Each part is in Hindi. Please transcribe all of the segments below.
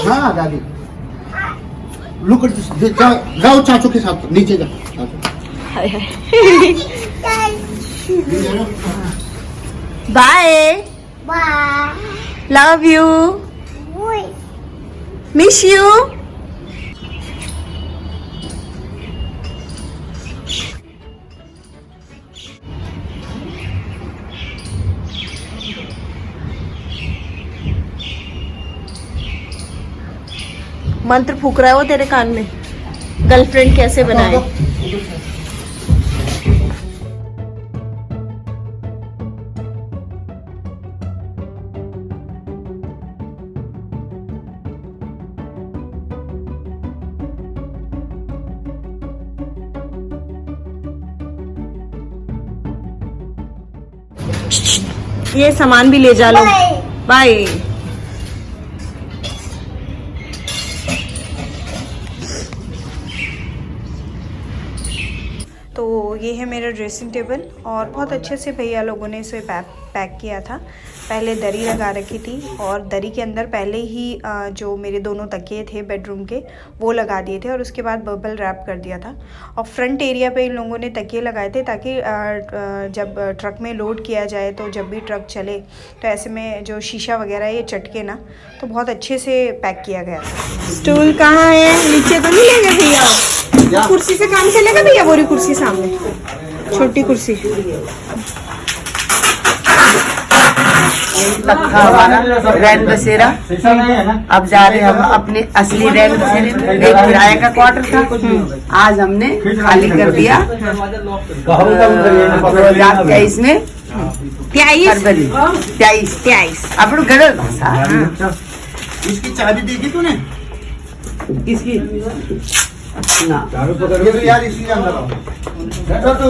हाँ दादी लुक जाओ चाचू के साथ नीचे जाओ। Bye love you miss you. मंत्र फूक रहा है वो तेरे कान में, गर्लफ्रेंड कैसे बनाए। ये सामान भी ले जा लो। बाय। तो ये है मेरा ड्रेसिंग टेबल और बहुत अच्छे से भैया लोगों ने इसे पैक किया था। पहले दरी लगा रखी थी और दरी के अंदर पहले ही जो मेरे दोनों तकिए थे बेडरूम के वो लगा दिए थे और उसके बाद बबल रैप कर दिया था। और फ्रंट एरिया पे इन लोगों ने तकिए लगाए थे ताकि जब ट्रक में लोड किया जाए तो जब भी ट्रक चले तो ऐसे में जो शीशा वगैरह ये चटके ना, तो बहुत अच्छे से पैक किया गया था। स्टूल कहाँ है? नीचे तो नहीं लेंगे भैया? कुर्सी से काम चलेगा भैया? बोरी कुर्सी सामने, छोटी कुर्सी। यही तक था हमारा रैन बसेरा। अब जा रहे हम अपने असली रैन बसेरे में। एक किराए का क्वार्टर था, आज हमने खाली कर दिया 2023 में 23 अपने घर भाषा। इसकी चाबी देखी तूने? किसकी ना ये तो यार इसी के अंदर आओ। बैठो तू।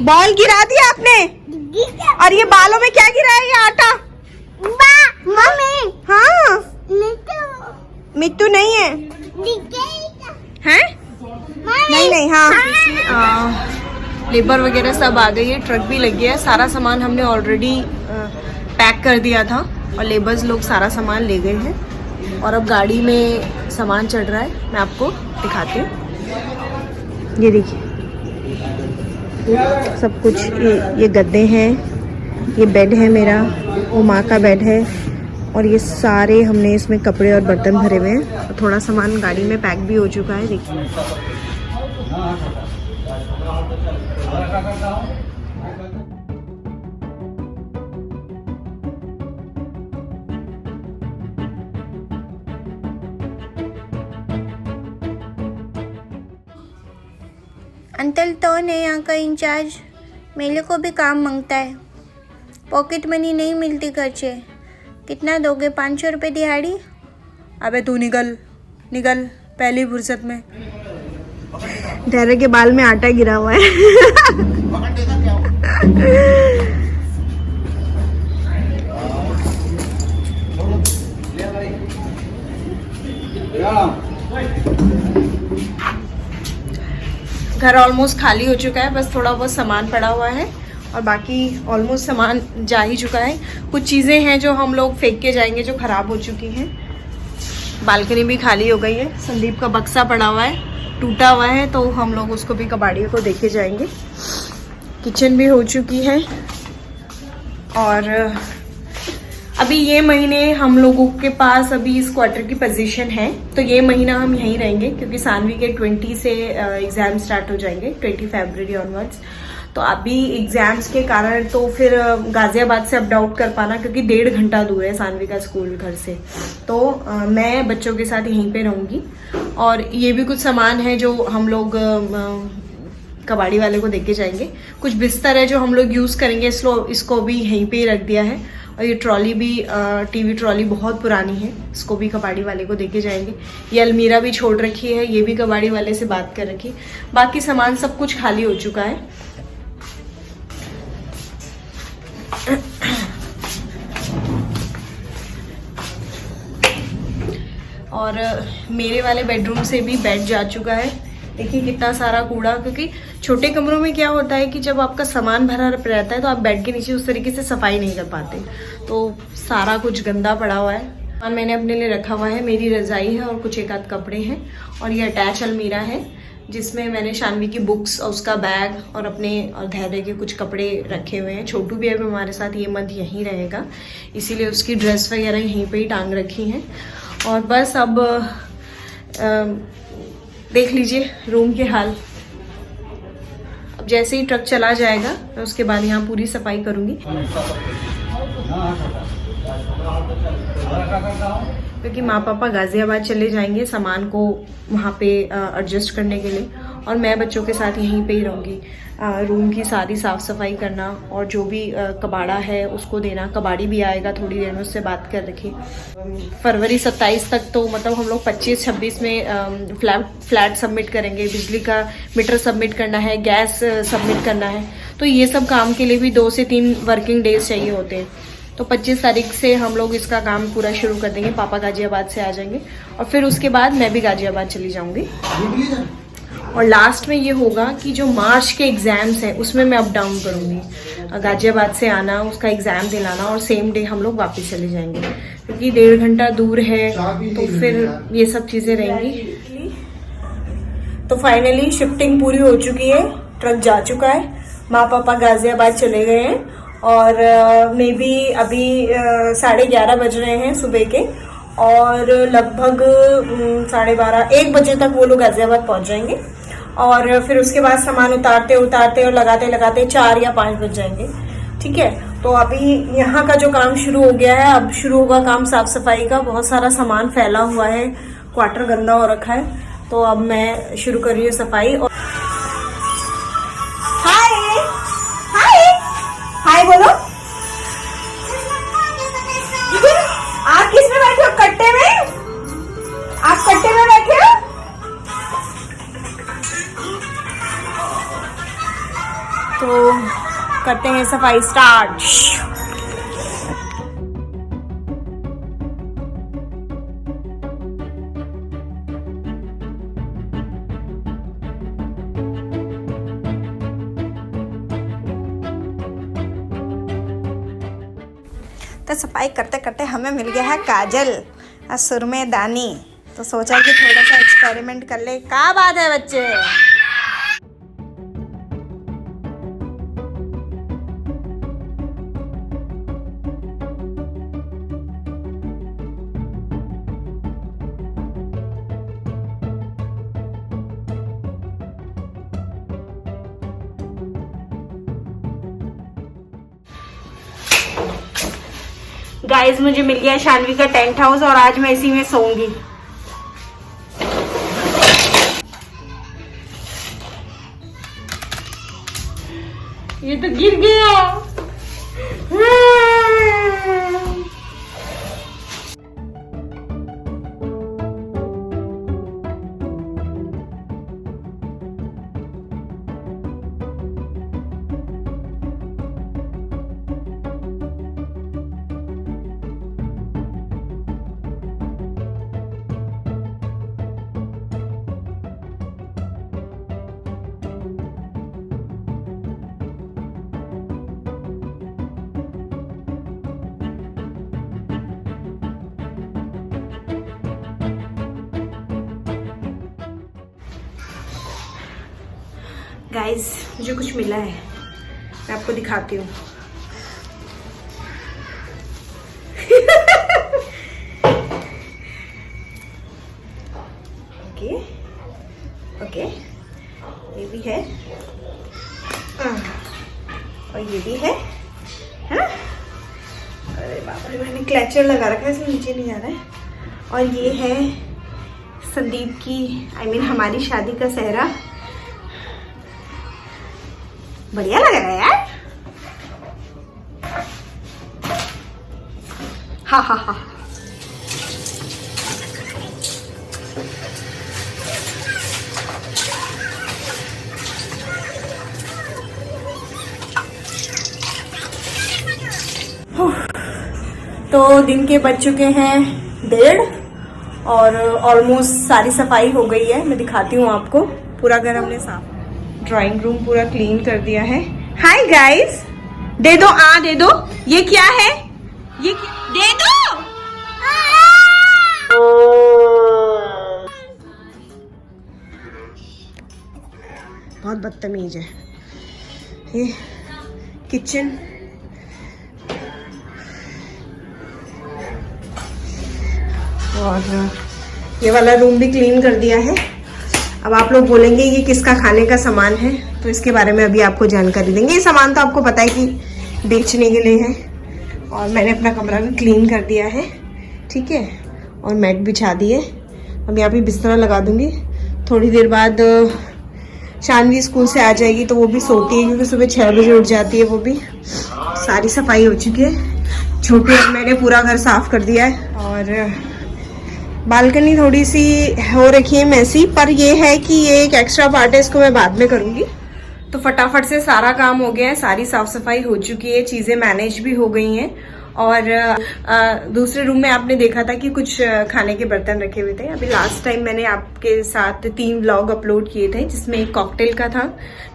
बॉल गिरा दिया आपने। और ये बालों में क्या गिरा है? ये आटा। हाँ मिट्टू नहीं है। हैं? नहीं हाँ। लेबर वगैरह सब आ गई है, ट्रक भी लग गया है। सारा सामान हमने ऑलरेडी पैक कर दिया था और लेबर्स लोग सारा सामान ले गए हैं और अब गाड़ी में सामान चढ़ रहा है। मैं आपको दिखाती हूँ। ये देखिए सब कुछ। ये गद्दे हैं, ये बेड है मेरा, वो माँ का बेड है और ये सारे हमने इसमें कपड़े और बर्तन भरे हुए हैं। और थोड़ा सामान गाड़ी में पैक भी हो चुका है। देखिए अंकल तो है यहाँ का इंचार्ज, मेरे को भी काम मांगता है। पॉकेट मनी नहीं मिलती घर से। कितना दोगे? 500 रुपये दिहाड़ी? अबे तू निकल पहली फुर्सत में। धैर्य के बाल में आटा गिरा हुआ है। घर ऑलमोस्ट खाली हो चुका है, बस थोड़ा बहुत सामान पड़ा हुआ है और बाकी ऑलमोस्ट सामान जा ही चुका है। कुछ चीज़ें हैं जो हम लोग फेंक के जाएंगे जो ख़राब हो चुकी हैं। बालकनी भी खाली हो गई है। संदीप का बक्सा पड़ा हुआ है, टूटा हुआ है, तो हम लोग उसको भी कबाड़ियों को देके जाएंगे। किचन भी हो चुकी है और अभी ये महीने हम लोगों के पास अभी इस क्वार्टर की पोजीशन है, तो ये महीना हम यहीं रहेंगे क्योंकि सानवी के 20 से एग्ज़ाम स्टार्ट हो जाएंगे, 20 फरवरी ऑनवर्ड्स। तो अभी एग्ज़ाम्स के कारण तो फिर गाज़ियाबाद से अप डाउन कर पाना, क्योंकि 1.5 घंटा दूर है सानवी का स्कूल घर से, तो मैं बच्चों के साथ यहीं पे रहूँगी। और ये भी कुछ सामान है जो हम लोग कबाड़ी वाले को देके जाएंगे। कुछ बिस्तर है जो हम लोग यूज़ करेंगे, इसको भी यहीं पे ही रख दिया है। और ये ट्रॉली भी टीवी ट्रॉली बहुत पुरानी है, इसको भी कबाड़ी वाले को देके जाएंगे। ये अलमीरा भी छोड़ रखी है, ये भी कबाड़ी वाले से बात कर रखी। बाकी सामान सब कुछ खाली हो चुका है। और मेरे वाले बेडरूम से भी बेड जा चुका है। देखिए कितना सारा कूड़ा, क्योंकि छोटे कमरों में क्या होता है कि जब आपका सामान भरा रहता है तो आप बेड के नीचे उस तरीके से सफाई नहीं कर पाते, तो सारा कुछ गंदा पड़ा हुआ है। और मैंने अपने लिए रखा हुआ है, मेरी रज़ाई है और कुछ एक आध कपड़े हैं। और ये अटैच अलमीरा है जिसमें मैंने शानवी की बुक्स और उसका बैग और अपने और धैर्य के कुछ कपड़े रखे हुए हैं। छोटू भी अभी हमारे साथ ये मंथ यहीं रहेगा, इसीलिए उसकी ड्रेस वगैरह यहीं पे ही टांग रखी हैं। और बस अब देख लीजिए रूम के हाल। अब जैसे ही ट्रक चला जाएगा मैं उसके बाद यहाँ पूरी सफाई करूँगी, क्योंकि माँ पापा गाज़ियाबाद चले जाएंगे सामान को वहाँ पे एडजस्ट करने के लिए, और मैं बच्चों के साथ यहीं पे ही रहूँगी। रूम की सारी साफ़ सफाई करना और जो भी कबाड़ा है उसको देना। कबाड़ी भी आएगा थोड़ी देर में, उससे बात कर रखी। फरवरी 27 तक तो मतलब हम लोग 25-26 में फ्लैट सबमिट करेंगे। बिजली का मीटर सबमिट करना है, गैस सबमिट करना है, तो ये सब काम के लिए भी 2 से 3 वर्किंग डेज चाहिए होते हैं। तो 25 तारीख से हम लोग इसका काम पूरा शुरू कर देंगे। पापा गाज़ियाबाद से आ जाएंगे और फिर उसके बाद मैं भी गाज़ियाबाद चली जाऊंगी। और लास्ट में ये होगा कि जो मार्च के एग्ज़ाम्स हैं उसमें मैं अप डाउन करूँगी। गाज़ियाबाद से आना, उसका एग्ज़ाम दिलाना और सेम डे हम लोग वापस चले जाएंगे, क्योंकि 1.5 घंटा दूर है, तो फिर ये सब चीज़ें रहेंगी। तो फाइनली शिफ्टिंग पूरी हो चुकी है, ट्रक जा चुका है, माँ पापा गाज़ियाबाद चले गए हैं और मे बी अभी 11:30 बज रहे हैं सुबह के, और लगभग 12:30-1 बजे तक वो लोग गाज़ियाबाद पहुंच जाएंगे। और फिर उसके बाद सामान उतारते और लगाते 4 या 5 बज जाएंगे। ठीक है। तो अभी यहाँ का जो काम शुरू हो गया है, अब शुरू होगा काम साफ सफाई का। बहुत सारा सामान फैला हुआ है, क्वार्टर गंदा हो रखा है, तो अब मैं शुरू कर रही हूँ सफाई। और हाय हाय हाय बोलो। आप किस में बैठे हो? कट्टे में? आप कट्टे में बैठे हो? तो करते हैं सफाई स्टार्ट। तो सफाई करते करते हमें मिल गया है काजल और सुरमेदानी, तो सोचा कि थोड़ा सा एक्सपेरिमेंट कर ले। क्या बात है बच्चे? गाइस मुझे मिल गया शानवी का टेंट हाउस और आज मैं इसी में सोऊंगी। ये तो गिर गया। गाइस मुझे कुछ मिला है, मैं आपको दिखाती हूँ। ओके ओके, ये भी है और ये भी है। अरे बाप रे, मैंने क्लचर लगा रखा है इसलिए नीचे नहीं जा रहा है। और ये है संदीप की हमारी शादी का सेहरा। बढ़िया लग रहा है यार। हा हा हा। तो दिन के बज चुके हैं 1:30 और ऑलमोस्ट सारी सफाई हो गई है। मैं दिखाती हूँ आपको। पूरा घर हमने साफ, ड्राइंग रूम पूरा क्लीन कर दिया है। हाय गाइस, दे दो दे दो। ये क्या है? ये दे दो। बहुत बदतमीज है। ये किचन, और ये वाला रूम भी क्लीन कर दिया है। अब आप लोग बोलेंगे ये किसका खाने का सामान है, तो इसके बारे में अभी आपको जानकारी देंगे। ये सामान तो आपको पता है कि बेचने के लिए है। और मैंने अपना कमरा भी क्लीन कर दिया है, ठीक है, और मैट बिछा दी है। अब यहाँ पे बिस्तरा लगा दूंगी। थोड़ी देर बाद शानवी स्कूल से आ जाएगी तो वो भी सोती है क्योंकि सुबह 6 बजे उठ जाती है वो भी। सारी सफाई हो चुकी है। छोटे मैंने पूरा घर साफ कर दिया है और बालकनी थोड़ी सी हो रखी है मैसी, पर ये है कि ये एक एक्स्ट्रा पार्ट है, इसको मैं बाद में करूंगी। तो फटाफट से सारा काम हो गया है, सारी साफ सफाई हो चुकी है, चीजें मैनेज भी हो गई हैं। और दूसरे रूम में आपने देखा था कि कुछ खाने के बर्तन रखे हुए थे। अभी लास्ट टाइम मैंने आपके साथ 3 व्लॉग अपलोड किए थे, जिसमें एक कॉकटेल का था,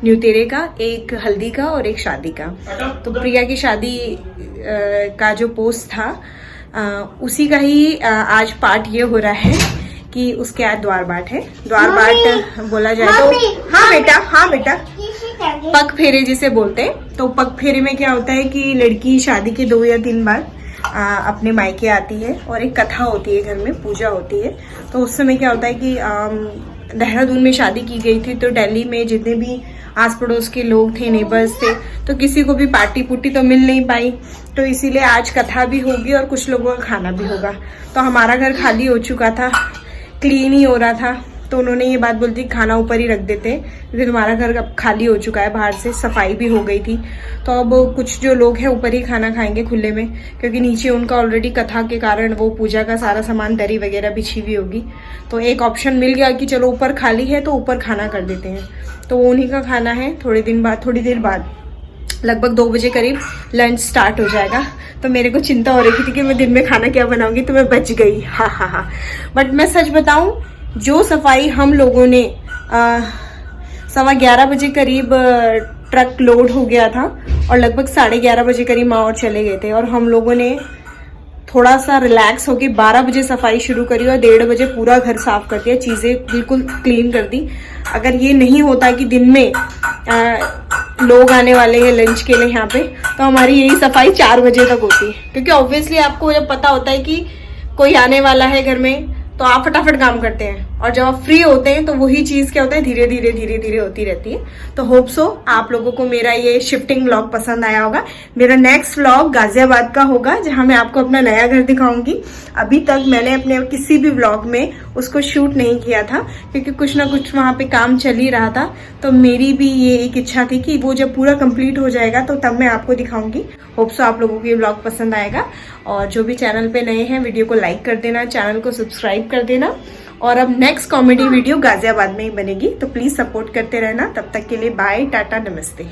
न्यू तेरे का, एक हल्दी का और एक शादी का। तो प्रिया की शादी का जो पोस्ट था उसी का ही आज पार्ट ये हो रहा है कि उसके आज द्वार बाट है। द्वार बाट बोला जाए तो हाँ बेटा पग फेरे जिसे बोलते हैं। तो पग फेरे में क्या होता है कि लड़की शादी के 2 या 3 बार अपने मायके आती है और एक कथा होती है, घर में पूजा होती है। तो उस समय क्या होता है कि देहरादून में शादी की गई थी, तो दिल्ली में जितने भी आस पड़ोस के लोग थे, नेबर्स थे, तो किसी को भी पार्टी पुट्टी तो मिल नहीं पाई। तो इसीलिए आज कथा भी होगी और कुछ लोगों का खाना भी होगा। तो हमारा घर खाली हो चुका था, क्लीन ही हो रहा था, तो उन्होंने ये बात बोली थी खाना ऊपर ही रख देते हैं क्योंकि तुम्हारा घर अब खाली हो चुका है, बाहर से सफाई भी हो गई थी। तो अब कुछ जो लोग हैं ऊपर ही खाना खाएंगे खुले में, क्योंकि नीचे उनका ऑलरेडी कथा के कारण वो पूजा का सारा सामान, दरी वगैरह बिछी हुई होगी। तो एक ऑप्शन मिल गया कि चलो ऊपर खाली है तो ऊपर खाना कर देते हैं। तो वो उन्हीं का खाना है। थोड़ी देर बाद लगभग 2 बजे करीब लंच स्टार्ट हो जाएगा। तो मेरे को चिंता हो रही थी कि मैं दिन में खाना क्या बनाऊंगी, तो मैं बच गई। हा। बट मैं सच बताऊं, जो सफाई हम लोगों ने 11:15 बजे करीब ट्रक लोड हो गया था और लगभग 11:30 बजे करीब माँ और चले गए थे, और हम लोगों ने थोड़ा सा रिलैक्स होके 12 बजे सफाई शुरू करी और 1:30 बजे पूरा घर साफ कर दिया, चीज़ें बिल्कुल क्लीन कर दी। अगर ये नहीं होता कि दिन में लोग आने वाले हैं लंच के लिए यहाँ पे, तो हमारी यही सफाई 4 बजे तक होती, क्योंकि ऑब्वियसली आपको जब पता होता है कि कोई आने वाला है घर में तो आप फटाफट काम करते हैं, और जब आप फ्री होते हैं तो वही चीज क्या होता है, धीरे धीरे होती रहती है। तो होप सो आप लोगों को मेरा ये शिफ्टिंग व्लॉग पसंद आया होगा। मेरा नेक्स्ट व्लॉग गाजियाबाद का होगा, जहां मैं आपको अपना नया घर दिखाऊंगी। अभी तक मैंने अपने किसी भी व्लॉग में उसको शूट नहीं किया था, क्योंकि कुछ ना कुछ वहां पे काम चल ही रहा था। तो मेरी भी ये एक इच्छा थी कि वो जब पूरा कंप्लीट हो जाएगा तो तब मैं आपको दिखाऊंगी। होप सो आप लोगों को ये व्लॉग पसंद आएगा, और जो भी चैनल पे नए हैं वीडियो को लाइक कर देना, चैनल को सब्सक्राइब कर देना। और अब नेक्स्ट कॉमेडी वीडियो गाजियाबाद में ही बनेगी, तो प्लीज सपोर्ट करते रहना। तब तक के लिए बाय, टाटा, नमस्ते।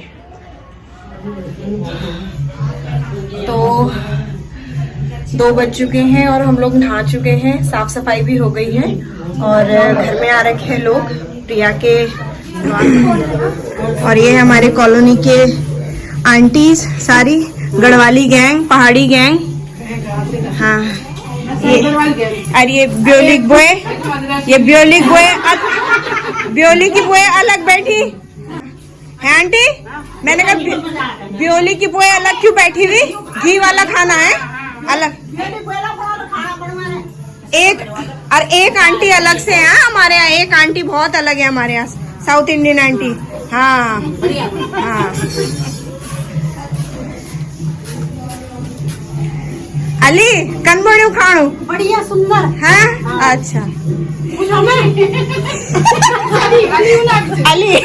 तो 2 बज चुके हैं और हम लोग नहा चुके हैं, साफ सफाई भी हो गई है, और घर में आ रखे हैं लोग, प्रिया के और ये हमारे कॉलोनी के आंटीज, सारी गढ़वाली गैंग, पहाड़ी गैंग। हाँ, ये और ये ब्योलिक बॉय, ये ब्योलिक बॉय, ब्योली की बॉय अलग बैठी है। आंटी, मैंने कहा ब्योली की बॉय अलग क्यों बैठी हुई? घी वाला खाना है अलग, एक आंटी अलग से है हमारे यहाँ। एक आंटी बहुत अलग है हमारे यहाँ, साउथ इंडियन आंटी। हाँ हाँ, अली कन बड़ू खाणू बढ़िया सुंदर है। अच्छा अली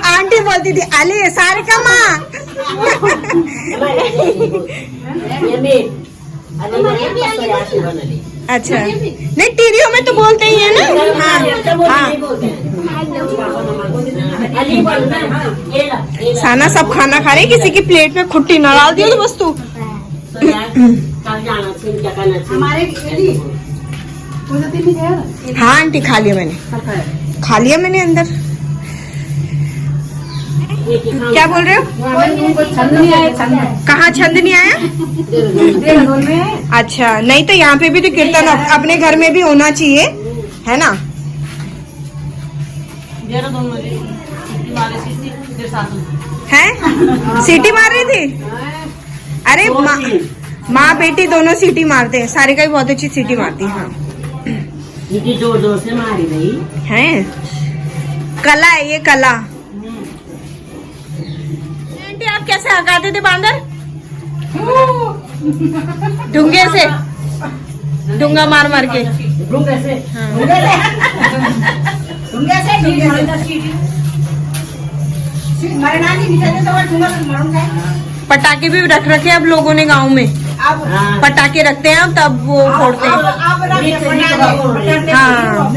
आंटी बोलती थी अली सारे का माँ। अच्छा, नहीं टीरियो में तो बोलते ही है ना। हाँ साना सब खाना खा रहे, किसी की प्लेट में खुट्टी न डाल दियो तो वस्तु। हाँ आंटी खा लिया मैंने अंदर। क्या बोल रहे हो? कहाँ छंद नहीं आया? अच्छा, नहीं तो यहाँ पे भी तो कीर्तन अपने घर में भी होना चाहिए, है ना? है सीटी मार रही थी? अरे माँ बेटी दोनों सीटी मारते हैं, सारे का भी बहुत अच्छी सीटी मारती है। हाँ जोर से मारी गई है, कला है ये, कला। आंटी आप कैसे हकाते थे बांदर? ढूंगे से, ढूंगा मार मार के। ढूंगे से, पटाखे भी रख रखे अब लोगों ने गांव में, पटाखे रखते हैं अब, तब वो फोड़ते हैं। हाँ,